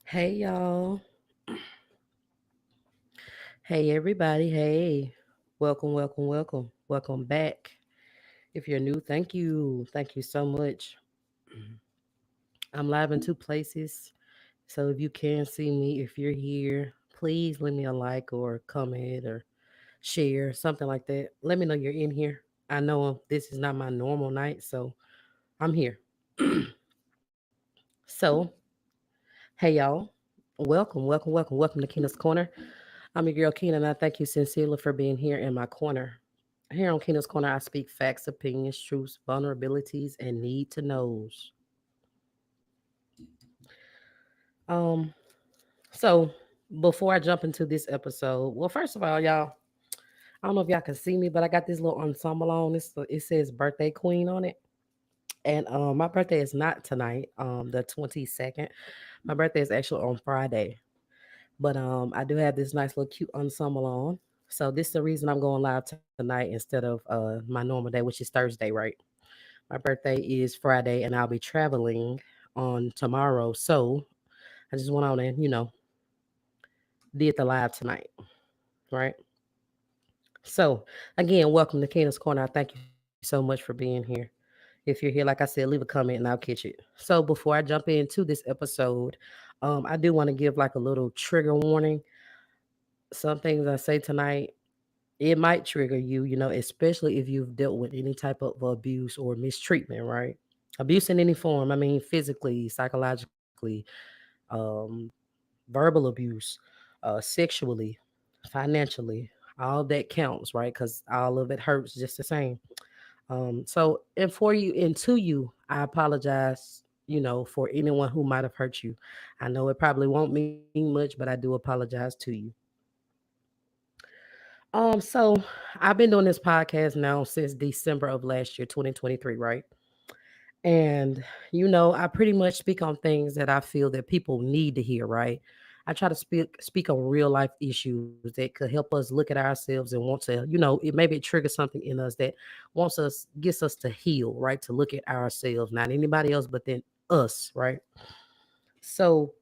Hey y'all. Hey everybody. Hey. Welcome, welcome, welcome. Welcome back. If you're new, thank you. Thank you so much. I'm live in two places. So if you can see me, if you're here, please leave me a like or comment or share, something like that. Let me know you're in here. I know this is not my normal night, so I'm here. So, hey y'all. Welcome to Keena's Corner. I'm your girl Keena, and I thank you sincerely for being here in my corner. Here on Keena's Corner, I speak facts, opinions, truths, vulnerabilities, and need to knows. Um, so before I jump into this episode, well, first of all, y'all, I don't know if y'all can see me, but I got this little ensemble on. It says "Birthday Queen" on it, and my birthday is not tonight, the 22nd. My birthday is actually on Friday, but I do have this nice little cute ensemble on. So this is the reason I'm going live tonight instead of my normal day, which is Thursday, right? My birthday is Friday, and I'll be traveling on tomorrow. So I just went on and did the live tonight, right? So again, welcome to Keena's Corner. I thank you so much for being here. If you're here, like I said, leave a comment and I'll catch it. So before I jump into this episode, I do want to give like a little trigger warning. Some things I say tonight, it might trigger you, especially if you've dealt with any type of abuse or mistreatment, right? Abuse in any form. I mean, physically, psychologically, um, verbal abuse, sexually, financially, all that counts, right? Because all of it hurts just the same. So, and for you and to you, I apologize, for anyone who might have hurt you. I know it probably won't mean much, but I do apologize to you. So I've been doing this podcast now since December of last year, 2023, right? And I pretty much speak on things that I feel that people need to hear, right? I try to speak on real life issues that could help us look at ourselves and want to, it triggers something in us that gets us to heal, right? To look at ourselves, not anybody else, but then us, right? So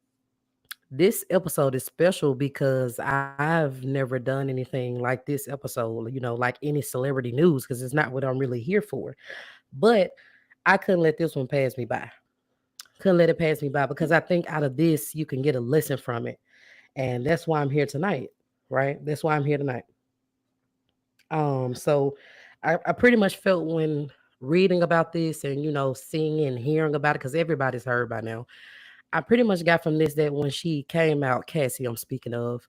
this episode is special because I've never done anything like this episode, like any celebrity news, because it's not what I'm really here for. But I couldn't let this one pass me by. Couldn't let it pass me by because I think out of this, you can get a lesson from it. And that's why I'm here tonight, right? That's why I'm here tonight. So I pretty much felt when reading about this and, seeing and hearing about it, because everybody's heard by now. I pretty much got from this that when she came out, Cassie, I'm speaking of,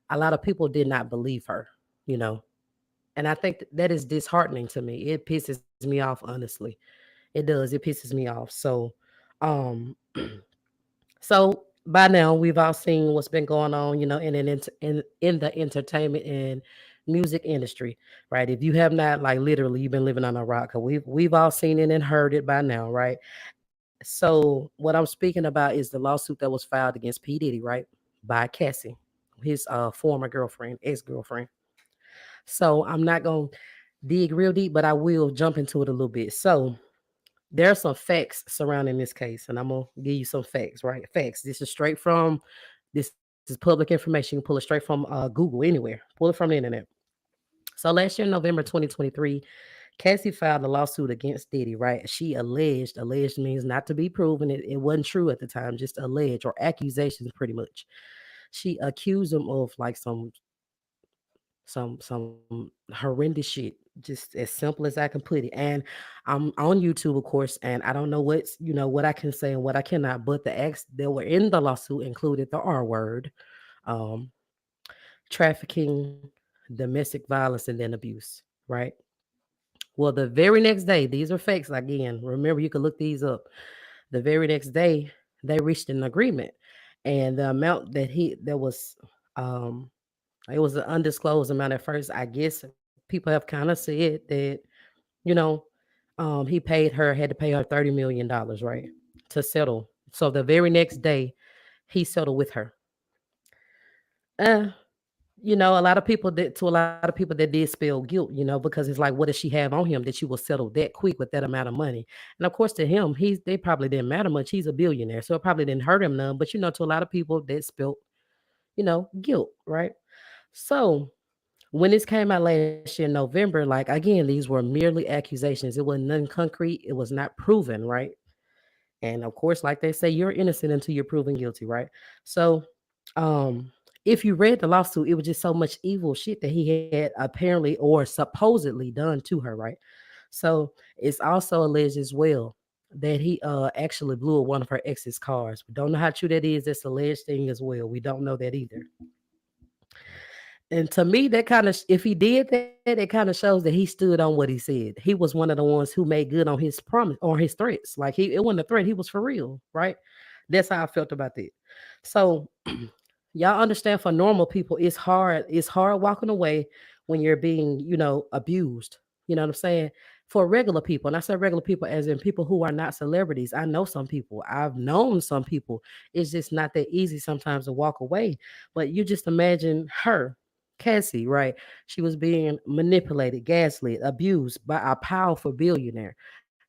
a lot of people did not believe her, you know. And I think that is disheartening to me. It pisses me off, honestly. It does. It pisses me off. Um, by now we've all seen what's been going on, in the entertainment and music industry, right? If you have not, like literally, you've been living on a rock. 'Cause we've all seen it and heard it by now, right? So what I'm speaking about is the lawsuit that was filed against P Diddy, right, by Cassie, his former girlfriend, ex girlfriend. So I'm not gonna dig real deep, but I will jump into it a little bit. So there are some facts surrounding this case, and I'm gonna give you some facts, right? Facts. This is public information. You can pull it straight from Google, anywhere. Pull it from the internet. So last year, in November 2023, Cassie filed a lawsuit against Diddy, right? She alleged means not to be proven. It wasn't true at the time, just alleged or accusations, pretty much. She accused him of like some horrendous shit, just as simple as I can put it. And I'm on YouTube, of course, and I don't know what I can say and what I cannot. But the acts that were in the lawsuit included the R word, um, trafficking, domestic violence, and then abuse. Right. Well, the very next day, these are facts again. Remember, you can look these up. The very next day, they reached an agreement, and the amount that was um it was an undisclosed amount at first. I guess people have kind of said that, you know, he had to pay her $30 million, right, to settle. So the very next day, he settled with her. Uh, a lot of people that to a lot of people that did spell guilt, because it's like, what does she have on him that you will settle that quick with that amount of money? And of course, to him, they probably didn't matter much. He's a billionaire, so it probably didn't hurt him none. But to a lot of people that spelled, guilt, right? So when this came out last year in November, like again, these were merely accusations. It wasn't nothing concrete. It was not proven, right? And of course, like they say, you're innocent until you're proven guilty, right? So, um, if you read the lawsuit, it was just so much evil shit that he had apparently or supposedly done to her, right? So it's also alleged as well that he actually blew up one of her ex's cars. We don't know how true that is. That's alleged thing as well. We don't know that either. And to me, that kind of, if he did that, it kind of shows that he stood on what he said. He was one of the ones who made good on his promise or his threats. Like it wasn't a threat. He was for real, right? That's how I felt about that. So y'all understand, for normal people, it's hard. It's hard walking away when you're being, abused. You know what I'm saying? For regular people, and I say regular people as in people who are not celebrities. I know some people. I've known some people. It's just not that easy sometimes to walk away. But you just imagine her, Cassie, right? She was being manipulated, gaslit, abused by a powerful billionaire.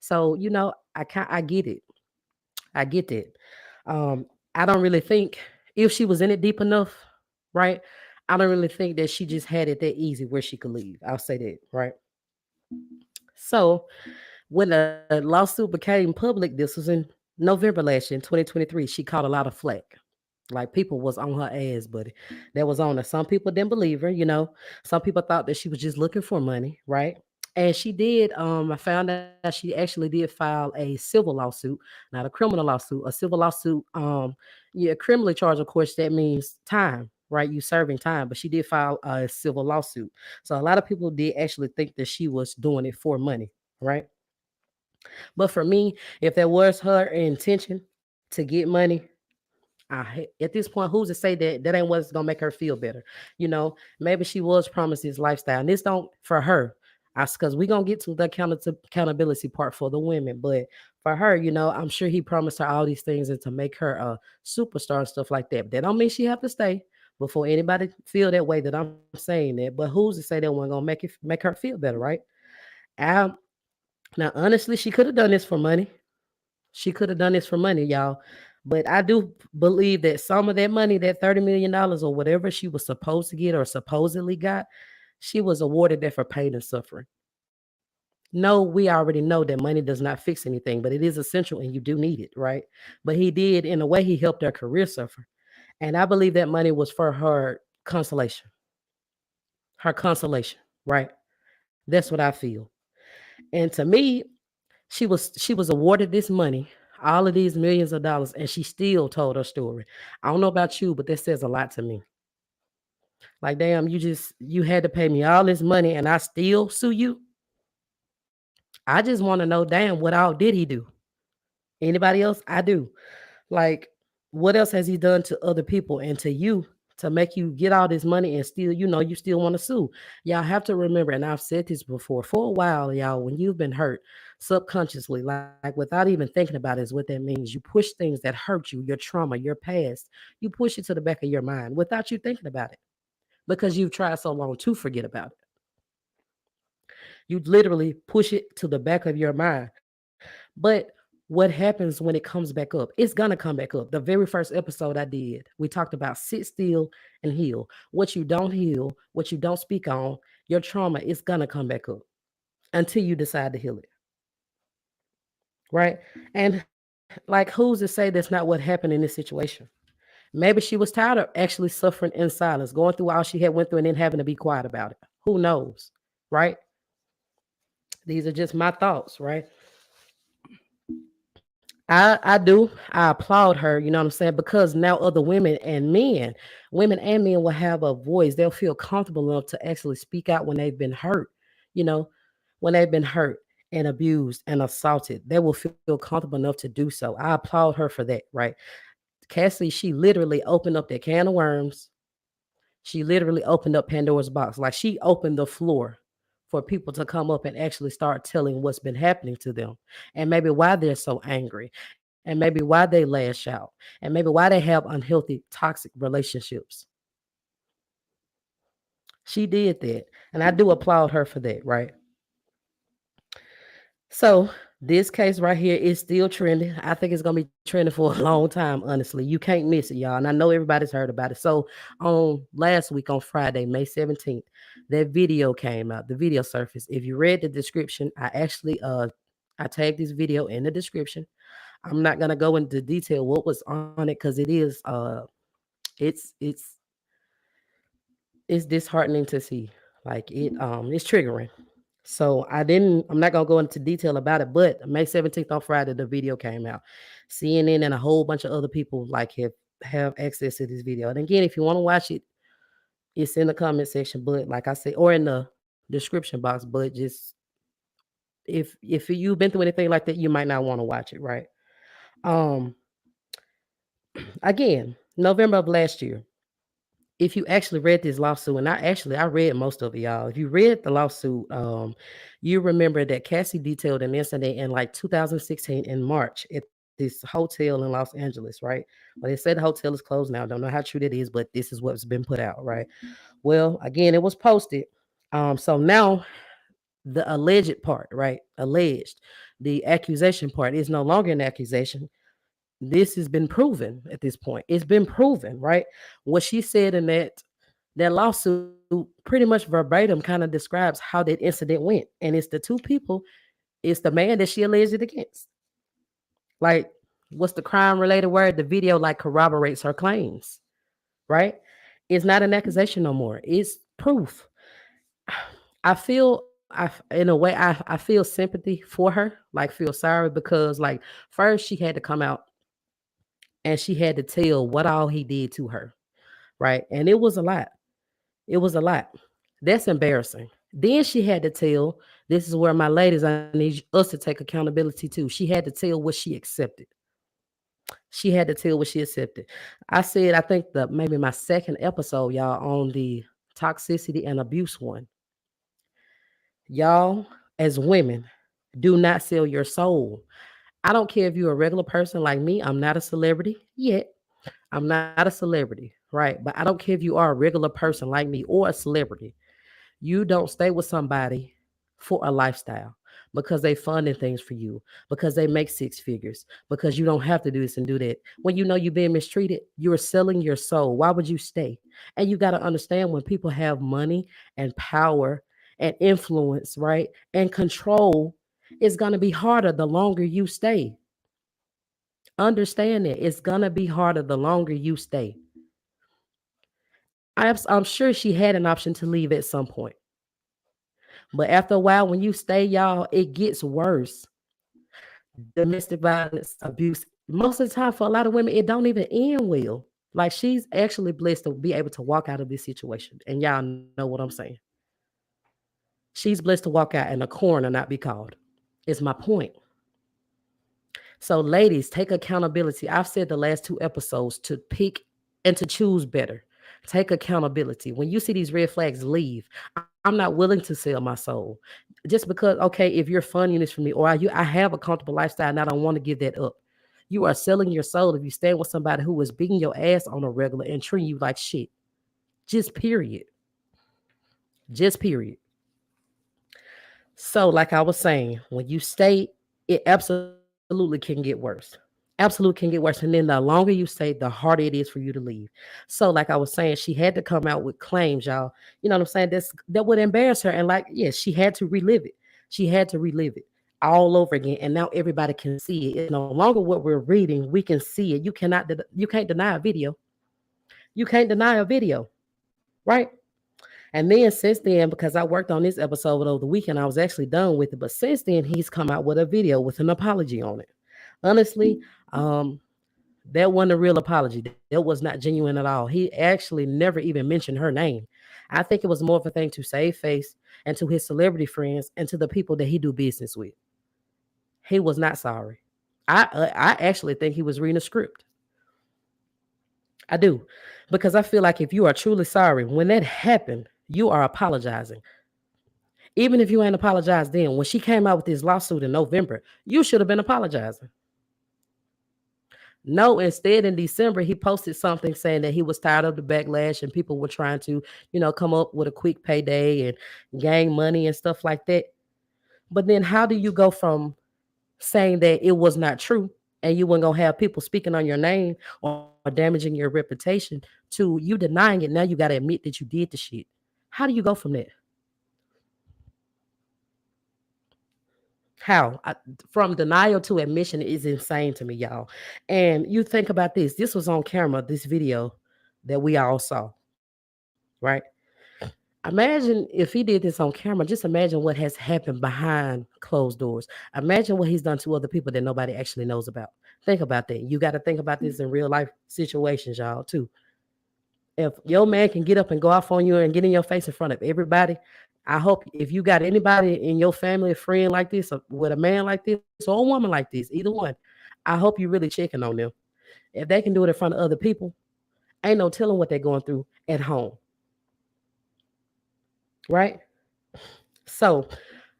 So, I get it. I get that. Um, I don't really think, if she was in it deep enough, right? I don't really think that she just had it that easy where she could leave. I'll say that, right? So when the lawsuit became public, this was in November last year in 2023, she caught a lot of flack. Like people was on her ass, buddy. That was on her. Some people didn't believe her. Some people thought that she was just looking for money, right? And she did. I found out she actually did file a civil lawsuit, not a criminal lawsuit. A civil lawsuit. Yeah, criminally charge, of course, that means time, right? You serving time. But she did file a civil lawsuit. So a lot of people did actually think that she was doing it for money, right? But for me, if that was her intention to get money, at this point, who's to say that that ain't what's gonna make her feel better? Maybe she was promised this lifestyle, and this don't for her. Because we gonna get to the accountability part for the women, but for her, I'm sure he promised her all these things and to make her a superstar and stuff like that. But that don't mean she have to stay. Before anybody feel that way that I'm saying that, but who's to say that one gonna make her feel better, right? Um, Now, honestly, she could have done this for money. She could have done this for money, y'all. But I do believe that some of that money, that $30 million or whatever she was supposed to get or supposedly got, she was awarded that for pain and suffering. No, we already know that money does not fix anything, but it is essential and you do need it, right? But he did, in a way, he helped her career suffer. And I believe that money was for her consolation, right? That's what I feel. And to me, she was awarded this money, all of these millions of dollars, and she still told her story. I don't know about you, but that says a lot to me. Like, damn, you had to pay me all this money and I still sue you. I just want to know, damn, what all did he do? Anybody else? I do. Like, what else has he done to other people and to you to make you get all this money and still, you still want to sue? Y'all have to remember, and I've said this before, for a while, y'all, when you've been hurt subconsciously, like without even thinking about it, is what that means. You push things that hurt you, your trauma, your past, you push it to the back of your mind without you thinking about it because you've tried so long to forget about it. You literally push it to the back of your mind. But what happens when it comes back up? It's gonna come back up. The very first episode I did, we talked about sit still and heal. What you don't heal, what you don't speak on, your trauma is gonna come back up until you decide to heal it. Right? And like, who's to say that's not what happened in this situation? Maybe she was tired of actually suffering in silence, going through all she had went through and then having to be quiet about it. Who knows? Right? These are just my thoughts, right? I applaud her, you know what I'm saying? Because now other women and men will have a voice. They'll feel comfortable enough to actually speak out when they've been hurt, you know, when they've been hurt and abused and assaulted. They will feel comfortable enough to do so. I applaud her for that, right? Cassie, she literally opened up that can of worms. She literally opened up Pandora's box. Like she opened the floor for people to come up and actually start telling what's been happening to them and maybe why they're so angry and maybe why they lash out and maybe why they have unhealthy, toxic relationships. She did that. And I do applaud her for that, right? So this case right here is still trending. I think it's gonna be trending for a long time, honestly. You can't miss it, y'all. And I know everybody's heard about it. So on last week on Friday, May 17th, that video came out, the video surfaced. If you read the description, I tagged this video in the description. I'm not gonna go into detail what was on it because it is it's it's it's disheartening to see. Like it's triggering. So I'm not gonna go into detail about it, but May 17th on Friday, the video came out. CNN and a whole bunch of other people like have access to this video. And again, if you want to watch it, it's in the comment section, but like I said, or in the description box, but just if you've been through anything like that, you might not want to watch it, right? Um Again, November of last year, if you actually read this lawsuit, and I read most of it, y'all. If you read the lawsuit, you remember that Cassie detailed an incident in like 2016 in March at this hotel in Los Angeles, right? Well, they said the hotel is closed now. Don't know how true that is, but this is what's been put out, right? Well, again, it was posted. So now the alleged part, right? Alleged, the accusation part is no longer an accusation. This has been proven at this point. It's been proven, right? What she said in that lawsuit pretty much verbatim kind of describes how that incident went. And it's the two people, it's the man that she alleged it against. Like, what's the crime related word? The video like corroborates her claims, right? It's not an accusation no more. It's proof. In a way, I feel sympathy for her, like feel sorry because like first she had to come out and she had to tell what all he did to her, right? And it was a lot. It was a lot. That's embarrassing. Then she had to tell, this is where my ladies, I need us to take accountability too. She had to tell what she accepted. She had to tell what she accepted. I said, I think maybe my second episode, y'all, on the toxicity and abuse one. Y'all, as women, do not sell your soul. I don't care if you're a regular person like me. I'm not a celebrity yet. I'm not a celebrity, right? But I don't care if you are a regular person like me or a celebrity. You don't stay with somebody for a lifestyle because they funding things for you, because they make six figures, because you don't have to do this and do that. When you know you're being mistreated, you're selling your soul. Why would you stay? And you got to understand when people have money and power and influence, right? And control, it's going to be harder the longer you stay. Understand that it's going to be harder the longer you stay. I'm sure she had an option to leave at some point. But after a while, when you stay, y'all, it gets worse. Domestic violence, abuse. Most of the time, for a lot of women, it don't even end well. Like she's actually blessed to be able to walk out of this situation. And y'all know what I'm saying. She's blessed to walk out in a coroner not be called. Is my point. So, ladies, take accountability. I've said the last two episodes to pick and to choose better. Take accountability. When you see these red flags, leave. I'm not willing to sell my soul just because. Okay, if you're funding this for me, or I have a comfortable lifestyle and I don't want to give that up. You are selling your soul if you stand with somebody who is beating your ass on a regular and treating you like shit. Just period. Just period. So, like I was saying, when you stay, it absolutely can get worse. Absolutely can get worse. And then the longer you stay, the harder it is for you to leave. So, like I was saying, she had to come out with claims, y'all. You know what I'm saying? That would embarrass her. And like, yes, she had to relive it. She had to relive it all over again. And now everybody can see it. It's no longer what we're reading. We can see it. You can't deny a video. You can't deny a video, right? And then since then, because I worked on this episode over the weekend, I was actually done with it. But since then, he's come out with a video with an apology on it. Honestly, um, that wasn't a real apology. That was not genuine at all. He actually never even mentioned her name. I think it was more of a thing to save face and to his celebrity friends and to the people that he do business with. He was not sorry. I actually think he was reading a script. I do. Because I feel like if you are truly sorry, when that happened, you are apologizing. Even if you ain't apologized then, when she came out with this lawsuit in November, you should have been apologizing. No, instead in December he posted something saying that he was tired of the backlash and people were trying to, come up with a quick payday and gain money and stuff like that. But then how do you go from saying that it was not true and you weren't gonna have people speaking on your name or damaging your reputation to you denying it? Now you gotta admit that you did the shit. How do you go from that? How? From denial to admission is insane to me, y'all. And you think about this. This was on camera, this video that we all saw, right? Imagine if he did this on camera. Just imagine what has happened behind closed doors. Imagine what he's done to other people that nobody actually knows about. Think about that. You got to think about this in real life situations, y'all, too. If your man can get up and go off on you and get in your face in front of everybody, I hope if you got anybody in your family, a friend like this, or with a man like this, or a woman like this, either one, I hope you really checking on them. If they can do it in front of other people, ain't no telling what they're going through at home, right? So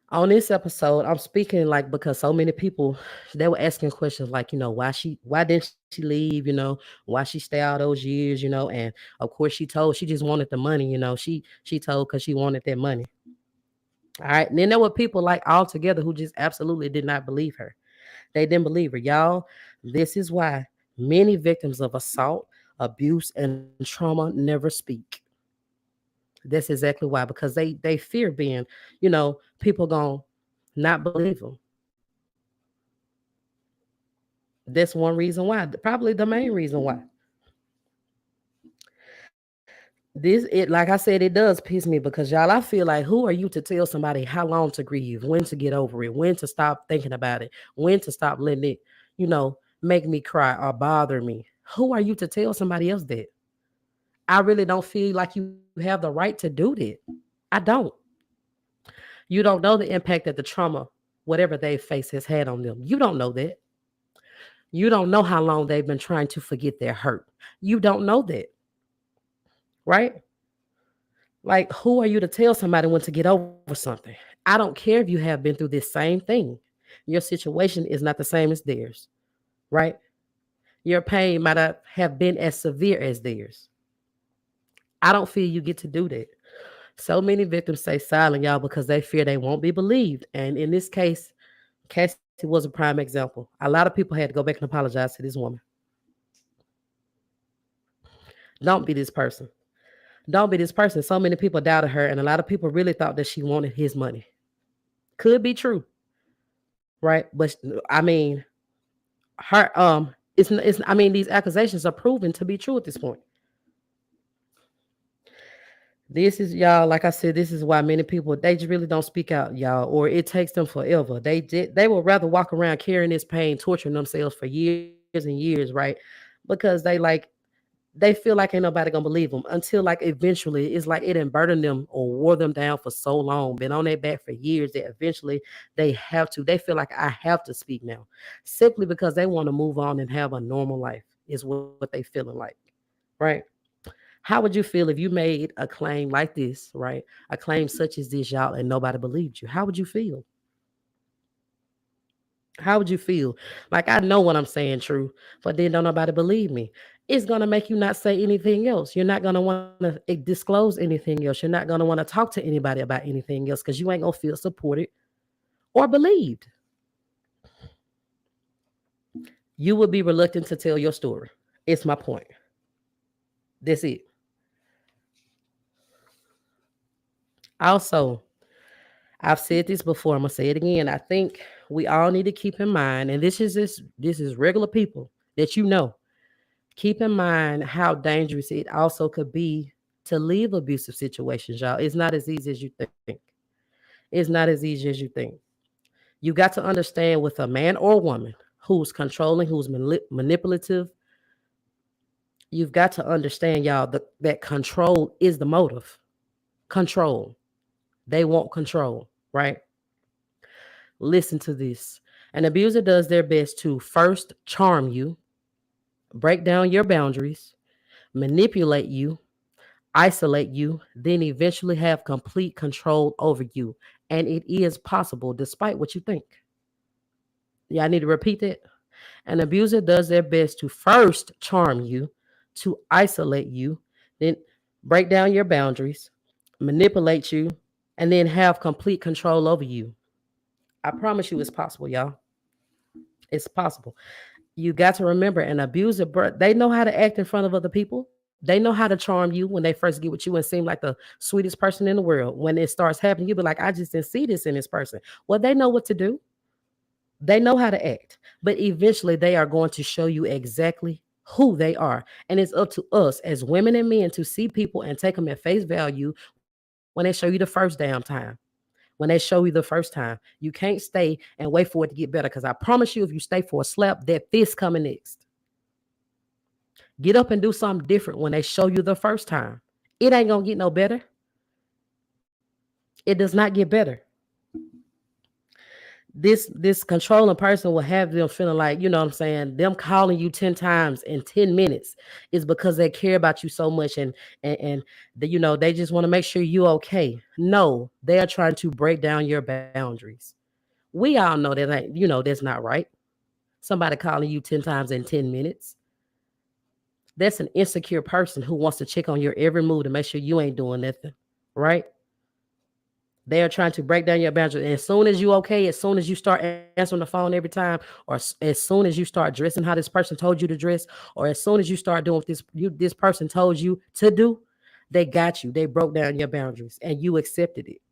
on this episode, I'm speaking like because so many people they were asking questions like, why didn't she leave, why she stay all those years, and of course she just wanted the money, she told because she wanted that money. All right. And then there were people like all together who just absolutely did not believe her. They didn't believe her. Y'all, this is why many victims of assault, abuse, and trauma never speak. That's exactly why, because they fear being, people gonna not believe them. That's one reason why. Probably the main reason why. Like I said, it does piss me because y'all, I feel like who are you to tell somebody how long to grieve, when to get over it, when to stop thinking about it, when to stop letting it, make me cry or bother me. Who are you to tell somebody else that? I really don't feel like you have the right to do that. I don't. You don't know the impact that the trauma, whatever they face, has had on them. You don't know that. You don't know how long they've been trying to forget their hurt. You don't know that, right? Like, who are you to tell somebody when to get over something? I don't care if you have been through this same thing. Your situation is not the same as theirs, right? Your pain might have been as severe as theirs. I don't feel you get to do that. So many victims stay silent, y'all, because they fear they won't be believed. And in this case, Cassie was a prime example. A lot of people had to go back and apologize to this woman. Don't be this person. Don't be this person. So many people doubted her, and a lot of people really thought that she wanted his money. Could be true, right? But I mean, her it's I mean these accusations are proven to be true at this point. This is y'all, like I said, this is why many people they just really don't speak out, y'all, or it takes them forever. They would rather walk around carrying this pain, torturing themselves for years and years, right? Because they feel like ain't nobody gonna believe them until like eventually it's like it done burdened them or wore them down for so long, been on their back for years that eventually they feel like I have to speak now. Simply because they want to move on and have a normal life is what they feeling like. Right? How would you feel if you made a claim like this, right? A claim such as this, y'all, and nobody believed you? How would you feel? How would you feel? Like I know what I'm saying true, but then don't nobody believe me. It's gonna make you not say anything else. You're not gonna want to disclose anything else. You're not gonna want to talk to anybody about anything else because you ain't gonna feel supported or believed. You would be reluctant to tell your story. It's my point. That's it. Also, I've said this before. I'm gonna say it again. I think we all need to keep in mind, and this is regular people that you know. Keep in mind how dangerous it also could be to leave abusive situations, y'all. It's not as easy as you think. It's not as easy as you think. You got to understand with a man or woman who's controlling, who's manipulative, you've got to understand, y'all, that control is the motive. Control. They want control, right? Listen to this. An abuser does their best to first charm you, break down your boundaries, manipulate you, isolate you, then eventually have complete control over you. And it is possible despite what you think. Yeah, I need to repeat that. An abuser does their best to first charm you, to isolate you, then break down your boundaries, manipulate you, and then have complete control over you. I promise you it's possible, y'all. It's possible. You got to remember an abuser, they know how to act in front of other people. They know how to charm you when they first get with you and seem like the sweetest person in the world. When it starts happening, you be like, I just didn't see this in this person. Well, they know what to do. They know how to act. But eventually they are going to show you exactly who they are. And it's up to us as women and men to see people and take them at face value when they show you the first damn time. When they show you the first time, you can't stay and wait for it to get better. Because I promise you, if you stay for a slap, that fist coming next. Get up and do something different when they show you the first time. It ain't gonna get no better. It does not get better. This controlling person will have them feeling like, you know what I'm saying, them calling you 10 times in 10 minutes is because they care about you so much, and they just want to make sure you okay. No, they are trying to break down your boundaries. We all know that ain't, that's not right. Somebody calling you 10 times in 10 minutes. That's an insecure person who wants to check on your every move to make sure you ain't doing nothing, right? They are trying to break down your boundaries. And as soon as you okay, as soon as you start answering the phone every time, or as soon as you start dressing how this person told you to dress, or as soon as you start doing what this person told you to do, they got you. They broke down your boundaries and you accepted it.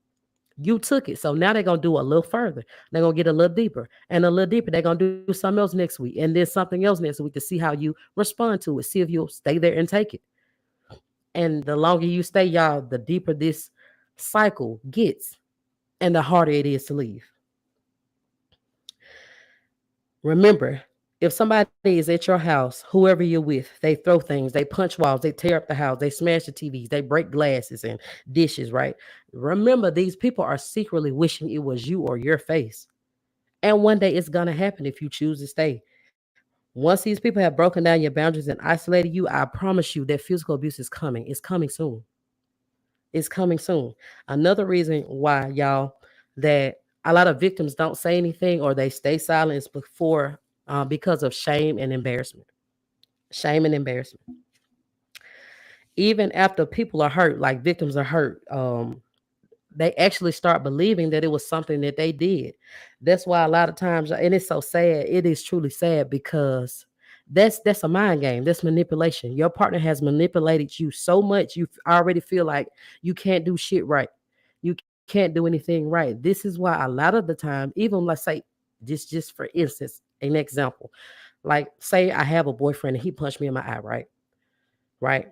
You took it. So now they're gonna do a little further. They're gonna get a little deeper. And a little deeper. They're gonna do something else next week. And then something else next week to see how you respond to it. See if you'll stay there and take it. And the longer you stay, y'all, the deeper this cycle gets and the harder it is to leave. Remember, if somebody is at your house, whoever you're with, they throw things, they punch walls, they tear up the house, they smash the TVs, they break glasses and dishes, right? Remember, these people are secretly wishing it was you or your face. And one day it's going to happen if you choose to stay. Once these people have broken down your boundaries and isolated you, I promise you that physical abuse is coming. It's coming soon. It's coming soon. Another reason why, y'all, that a lot of victims don't say anything or they stay silent is because of shame and embarrassment. Shame and embarrassment. Even after people are hurt, like victims are hurt, they actually start believing that it was something that they did. That's why a lot of times, and it's so sad. It is truly sad because that's a mind game. That's manipulation. Your partner has manipulated you so much you already feel like you can't do shit right. You can't do anything right. This is why a lot of the time, even let's say, just for instance, an example, like say I have a boyfriend and he punched me in my eye, right? Right.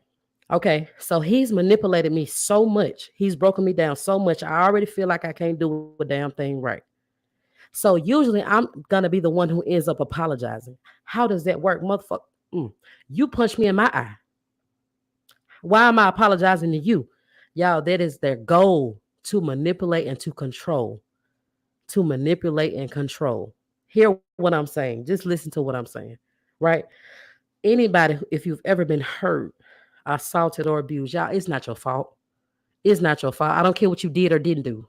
Okay, so he's manipulated me so much. He's broken me down so much. I already feel like I can't do a damn thing right. So usually I'm gonna be the one who ends up apologizing. How does that work, motherfucker? You punched me in my eye. Why am I apologizing to you? Y'all, that is their goal, to manipulate and to control. To manipulate and control. Hear what I'm saying. Just listen to what I'm saying. Right? Anybody, if you've ever been hurt, assaulted, or abused, y'all, it's not your fault. It's not your fault. I don't care what you did or didn't do.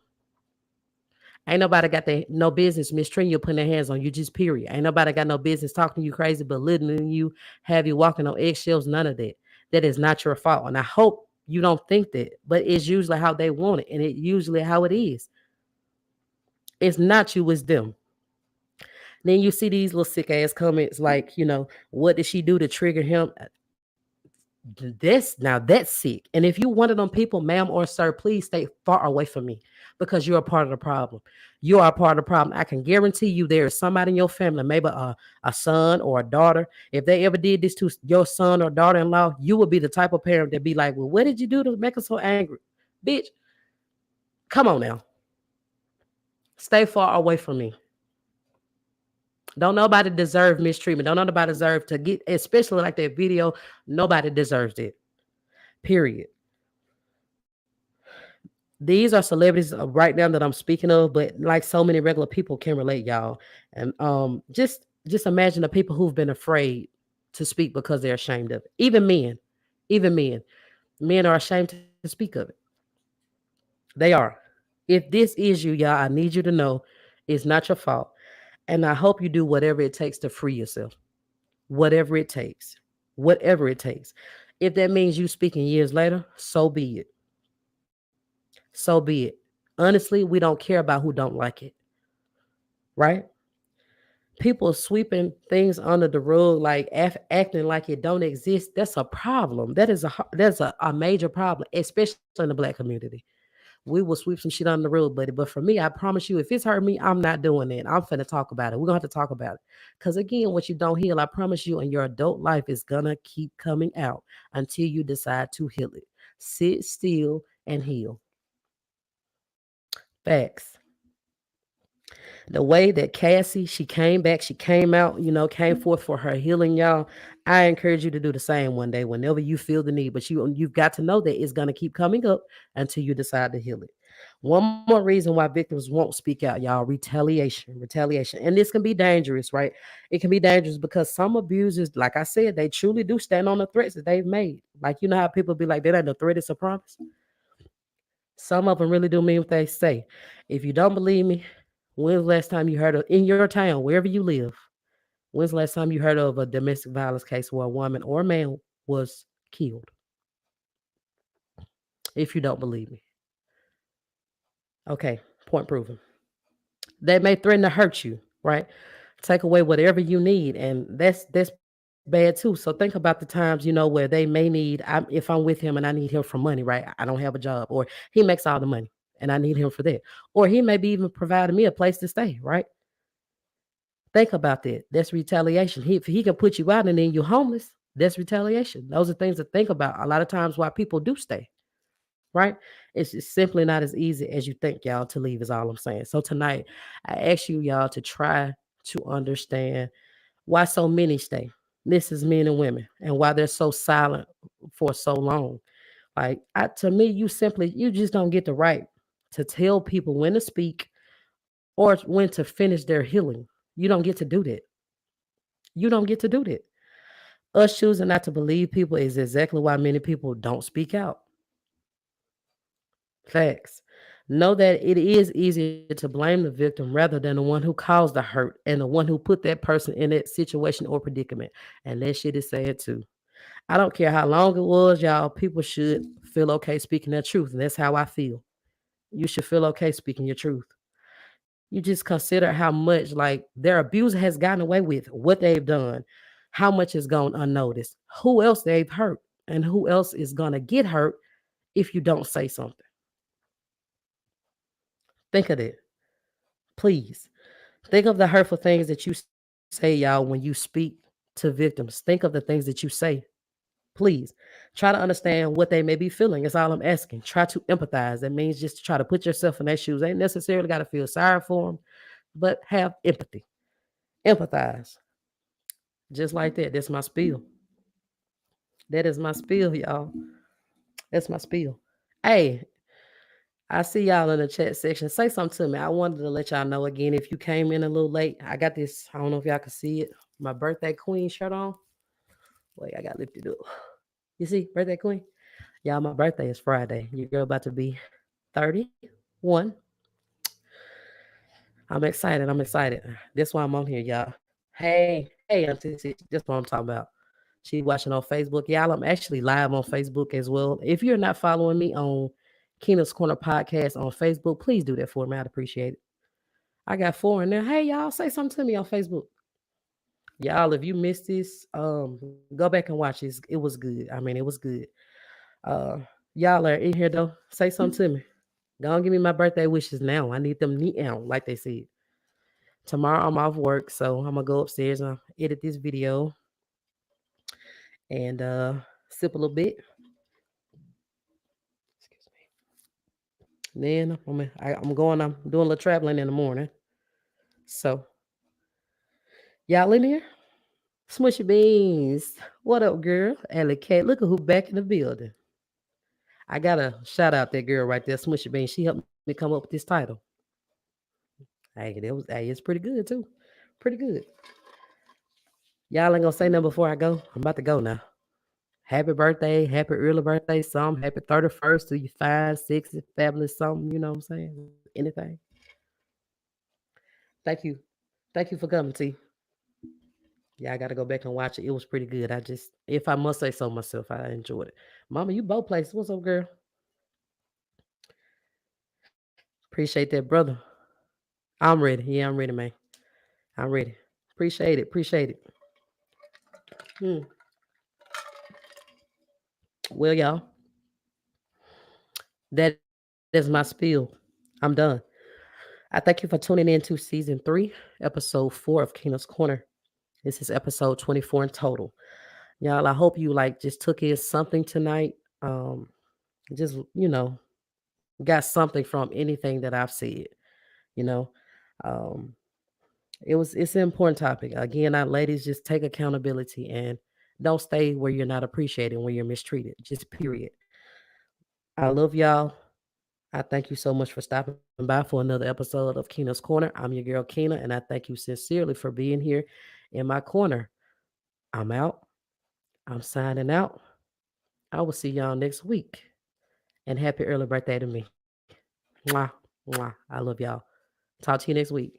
Ain't nobody got no business mistreating you, putting their hands on you, just period. Ain't nobody got no business talking to you crazy, belittling you, have you walking on eggshells, none of that. That is not your fault. And I hope you don't think that, but it's usually how they want it, and it usually how it is. It's not you, it's them. Then you see these little sick ass comments like, what did she do to trigger him? That's sick. And if you one of them people, ma'am or sir, please stay far away from me because you're a part of the problem. You are a part of the problem. I can guarantee you there is somebody in your family, maybe a son or a daughter. If they ever did this to your son or daughter-in-law, you would be the type of parent that be like, well, what did you do to make us so angry? Bitch, come on now. Stay far away from me. Don't nobody deserve mistreatment. Don't nobody deserve to get, especially like that video. Nobody deserves it. Period. These are celebrities right now that I'm speaking of, but like so many regular people can relate, y'all. And just imagine the people who've been afraid to speak because they're ashamed of it. Even men are ashamed to speak of it. They are. If this is you, y'all, I need you to know it's not your fault. And I hope you do whatever it takes to free yourself. Whatever it takes. Whatever it takes. If that means you speaking years later, so be it. So be it. Honestly, we don't care about who don't like it, right? People sweeping things under the rug, like acting like it don't exist. That's a problem. That's a major problem, especially in the black community. We will sweep some shit under the rug, buddy. But for me, I promise you, if it's hurt me, I'm not doing that. I'm finna talk about it. We're gonna have to talk about it. Cause again, what you don't heal, I promise you, in your adult life is gonna keep coming out until you decide to heal it. Sit still and heal. Facts. The way that Cassie, she came back, she came out, came forth for her healing, y'all. I encourage you to do the same one day whenever you feel the need. But you've got to know that it's gonna keep coming up until you decide to heal it. One more reason why victims won't speak out, y'all: retaliation. Retaliation. And this can be dangerous, right? It can be dangerous because some abusers, like I said, they truly do stand on the threats that they've made. Like, you know how people be like, that ain't a threat, it's a promise? Some of them really do mean what they say. If you don't believe me, when's the last time you heard of, in your town, wherever you live, when's the last time you heard of a domestic violence case where a woman or a man was killed? If you don't believe me. Okay, point proven. They may threaten to hurt you, right? Take away whatever you need, and that's bad too. So think about the times, where they may need. If I'm with him and I need him for money, right? I don't have a job, or he makes all the money and I need him for that, or he may be even providing me a place to stay, right? Think about that. That's retaliation. If he can put you out and then you're homeless, that's retaliation. Those are things to think about. A lot of times why people do stay, right? It's just simply not as easy as you think, y'all, to leave is all I'm saying. So tonight, I ask you, y'all, to try to understand why so many stay. This is men and women, and why they're so silent for so long. Like, to me, you just don't get the right to tell people when to speak or when to finish their healing. You don't get to do that. You don't get to do that. Us choosing not to believe people is exactly why many people don't speak out. Facts. Know that it is easier to blame the victim rather than the one who caused the hurt and the one who put that person in that situation or predicament. And that shit is sad too. I don't care how long it was, y'all. People should feel okay speaking their truth. And that's how I feel. You should feel okay speaking your truth. You just consider how much, like, their abuser has gotten away with, what they've done, how much has gone unnoticed, who else they've hurt, and who else is gonna get hurt if you don't say something. Think of it. Please. Think of the hurtful things that you say, y'all, when you speak to victims. Think of the things that you say. Please try to understand what they may be feeling. That's all I'm asking. Try to empathize. That means just to try to put yourself in their shoes. Ain't necessarily got to feel sorry for them, but have empathy. Empathize. Just like that. That's my spiel. That is my spiel, y'all. That's my spiel. Hey, I see y'all in the chat section. Say something to me. I wanted to let y'all know again, if you came in a little late, I got this. I don't know if y'all can see it. My birthday queen shirt on. Wait, I got lifted up. You see, birthday queen? Y'all, my birthday is Friday. Your girl about to be 31. I'm excited. I'm excited. That's why I'm on here, y'all. Hey, Auntie Six. That's what I'm talking about. She watching on Facebook. Y'all, I'm actually live on Facebook as well. If you're not following me on Keena's Corner Podcast on Facebook, please do that for me. I'd appreciate it. I got 4 in there. Hey, y'all, say something to me on Facebook. Y'all, if you missed this, go back and watch this. It was good. I mean, it was good. Uh, y'all are in here though. Say something to me. Don't give me my birthday wishes now. I need them now, like they said. Tomorrow I'm off work, so I'm gonna go upstairs and edit this video and sip a little bit. Excuse me. Then I'm doing a little traveling in the morning. So y'all in here? Smushy beans. What up, girl? Alley Cat. Look at who back in the building. I gotta shout out that girl right there, Smushy Beans. She helped me come up with this title. Hey, it's pretty good too. Pretty good. Y'all ain't gonna say nothing before I go. I'm about to go now. Happy birthday, happy early birthday, some happy 31st to you, 5, 6, fabulous something, you know what I'm saying? Anything. Thank you. Thank you for coming, T. Yeah, I got to go back and watch it. It was pretty good. I just, if I must say so myself, I enjoyed it. Mama, you both places. What's up, girl? Appreciate that, brother. I'm ready. Yeah, I'm ready, man. I'm ready. Appreciate it. Appreciate it. Hmm. Well, y'all, that is my spiel. I'm done. I thank you for tuning in to season 3, episode 4 of Keena's Corner. This is episode 24 in total. Y'all, I hope you like just took in something tonight. Just, got something from anything that I've said, you know. Um, it's an important topic. Again, our ladies, just take accountability and don't stay where you're not appreciated, where you're mistreated. Just period. I love y'all. I thank you so much for stopping by for another episode of Keena's Corner. I'm your girl Keena, and I thank you sincerely for being here in my corner. I'm out. I'm signing out. I will see y'all next week. And happy early birthday to me. Mwah, mwah. I love y'all. Talk to you next week.